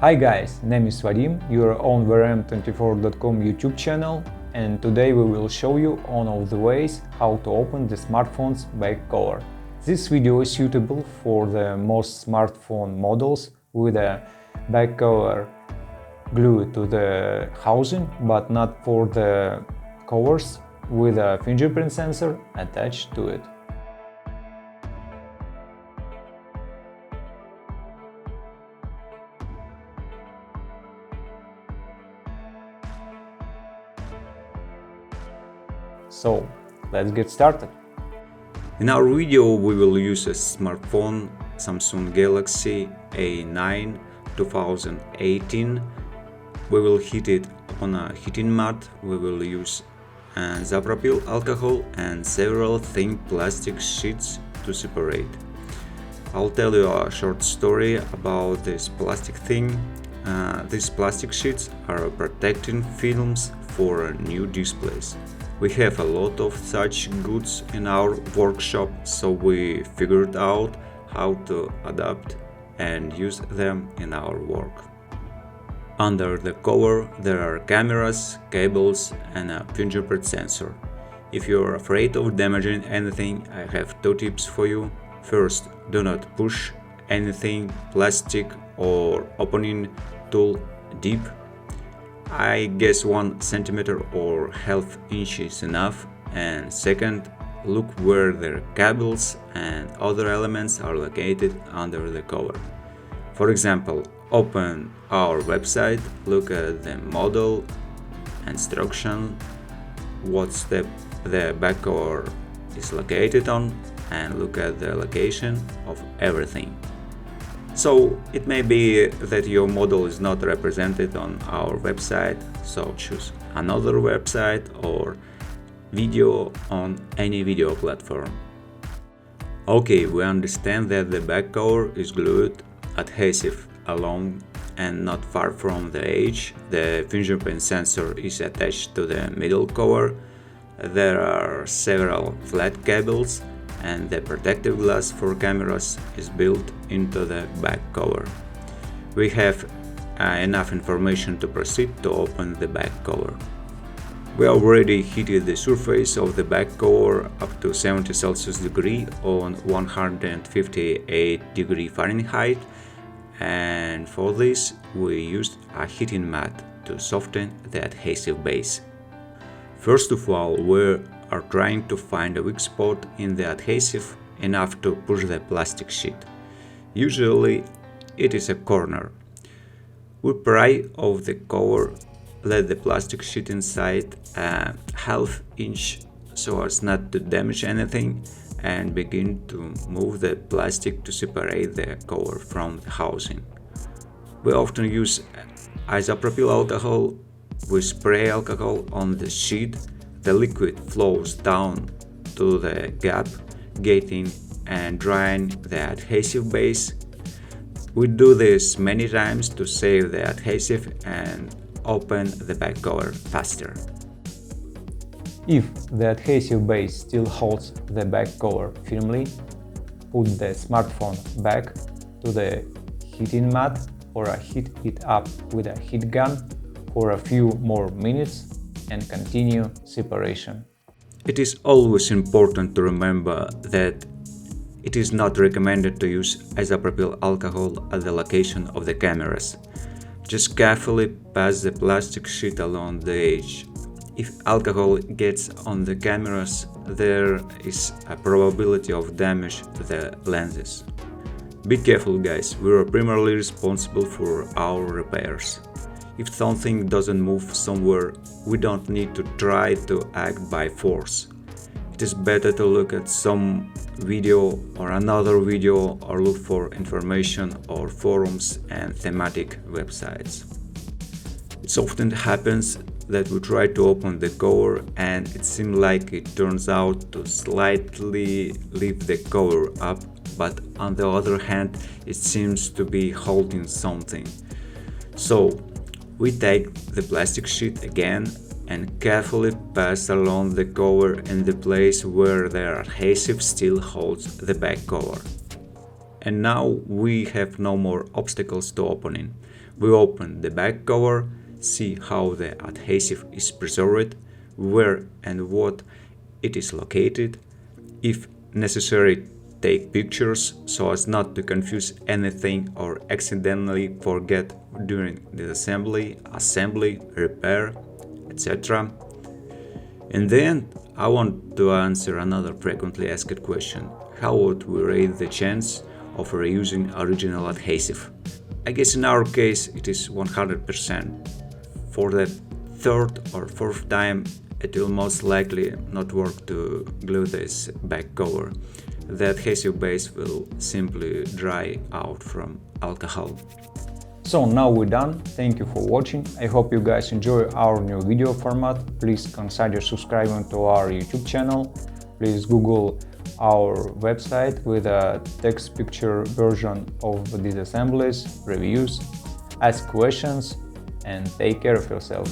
Hi guys, name is Vadim, you're on vrm24.com YouTube channel, and today we will show you one of the ways how to open the smartphone's back cover. This video is suitable for the most smartphone models with a back cover glued to the housing, but not for the covers with a fingerprint sensor attached to it. So, let's get started. In our video we will use a smartphone Samsung Galaxy A9 2018. We will heat it on a heating mat. We will use isopropyl alcohol and several thin plastic sheets to separate. I'll tell you a short story about this plastic thing. These plastic sheets are protecting films for new displays. We have a lot of such goods in our workshop, so we figured out how to adapt and use them in our work. Under the cover there are cameras, cables and a fingerprint sensor. If you're afraid of damaging anything, I have two tips for you. First, do not push anything, plastic or opening tool deep. I guess 1 centimeter or half inch is enough. And second, look where the cables and other elements are located under the cover. For example, open our website, look at the model, instruction, what step the back cover is located on, and look at the location of everything. So it may be that your model is not represented on our website, so choose another website or video on any video platform. Okay, we understand that the back cover is glued, adhesive along and not far from the edge. The fingerprint sensor is attached to the middle cover. There are several flat cables and the protective glass for cameras is built into the back cover. We have enough information to proceed to open the back cover. We already heated the surface of the back cover up to 70 Celsius degree on 158 degree Fahrenheit, and for this we used a heating mat to soften the adhesive base. First of all, we are trying to find a weak spot in the adhesive enough to push the plastic sheet. Usually it is a corner. We pry off the cover, let the plastic sheet inside a half inch so as not to damage anything, and begin to move the plastic to separate the cover from the housing. We often use isopropyl alcohol. We spray alcohol on the sheet. The liquid flows down to the gap, getting and drying the adhesive base. We do this many times to save the adhesive and open the back cover faster. If the adhesive base still holds the back cover firmly, put the smartphone back to the heating mat or heat it up with a heat gun for a few more minutes and continue separation. It is always important to remember that it is not recommended to use isopropyl alcohol at the location of the cameras. Just carefully pass the plastic sheet along the edge. If alcohol gets on the cameras, there is a probability of damage to the lenses. Be careful guys, we are primarily responsible for our repairs. If something doesn't move somewhere, we don't need to try to act by force. It is better to look at some video or another video or look for information or forums and thematic websites. It often happens that we try to open the cover and it seems like it turns out to slightly lift the cover up, but on the other hand it seems to be holding something. So we take the plastic sheet again and carefully pass along the cover in the place where the adhesive still holds the back cover. And now we have no more obstacles to opening. We open the back cover, see how the adhesive is preserved, where and what it is located. If necessary, take pictures so as not to confuse anything or accidentally forget during disassembly, assembly, repair, etc. In the end, I want to answer another frequently asked question: how would we rate the chance of reusing original adhesive? I guess in our case it is 100%. For the third or fourth time, it will most likely not work to glue this back cover. The adhesive base will simply dry out from alcohol. So now we're done. Thank you for watching. I hope you guys enjoy our new video format. Please consider subscribing to our YouTube channel. Please Google our website with a text picture version of these assemblies, reviews, ask questions, and take care of yourself.